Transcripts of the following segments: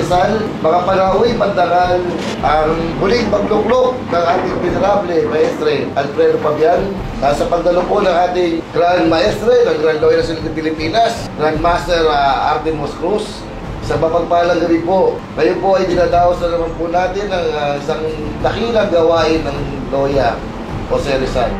Rizal, mga Panahoy, Pandangan, ang huling pagluklok ng ating venerable Maestre Alfredo Fabian sa pagdalo po ng ating Grand Maestre ng Grand Lawyer ng Pilipinas, Grand Master Arden Moscruz. Sa mapagpalang gabi po, ngayon po ay dinadaos na naman po natin ang isang dakilang gawain ng Loya Jose Rizal.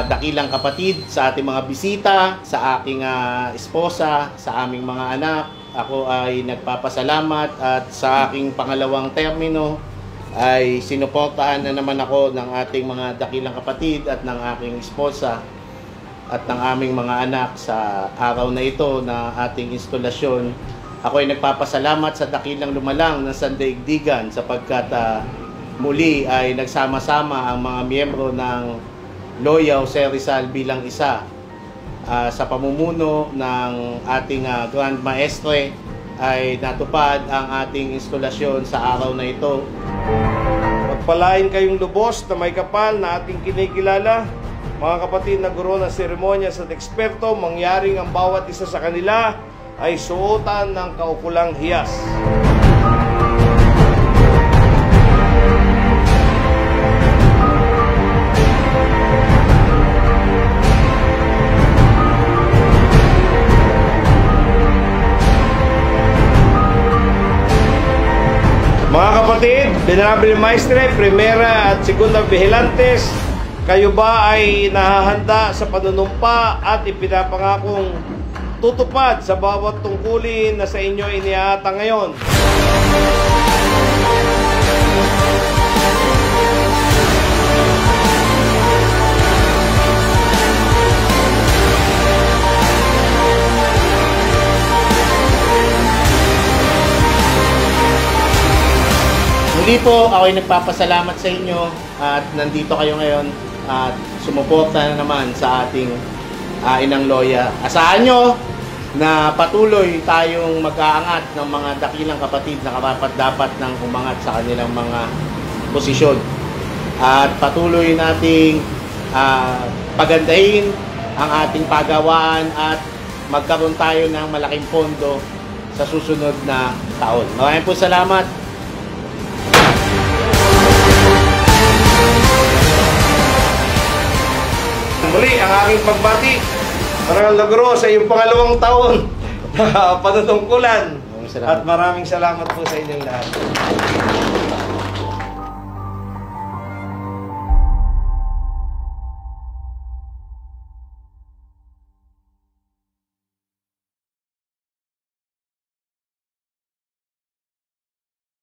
Dakilang kapatid, sa ating mga bisita, sa aking esposa, sa aming mga anak, ako ay nagpapasalamat at sa aking pangalawang termino ay sinuportahan na naman ako ng ating mga dakilang kapatid at ng aking esposa at ng aming mga anak sa araw na ito na ating instalasyon. Ako ay nagpapasalamat sa dakilang lumalang ng sandaigdigan sapagkat muli ay nagsama-sama ang mga miyembro ng Loya Jose Rizal bilang isa sa pamumuno ng ating Grand Maestre ay natupad ang ating instalasyon sa araw na ito. Pagpalain kayong lubos na may kapal na ating kinikilala, mga kapatid na guro ng seremonyas at eksperto, mangyaring ang bawat isa sa kanila ay suotan ng kaukulang hiyas. Mga kapatid, Venerable Maestre, Primera at Segunda Vigilantes, kayo ba ay nahahanda sa panunumpa at ipinapangakong tutupad sa bawat tungkulin na sa inyo iniaata ngayon? Muli po, ako ay nagpapasalamat sa inyo at nandito kayo ngayon at sumuporta na naman sa ating inang Loya. Asahan nyo na patuloy tayong mag-aangat ng mga dakilang kapatid na karapat-dapat ng umangat sa kanilang mga posisyon. At patuloy nating pagandahin ang ating pagawaan at magkaroon tayo ng malaking pondo sa susunod na taon. Maraming po salamat. Muli, ang aking pagbati, Marangal na Guro, sa iyong pangalawang taon na panunungkulan. At maraming salamat po sa inyong lahat.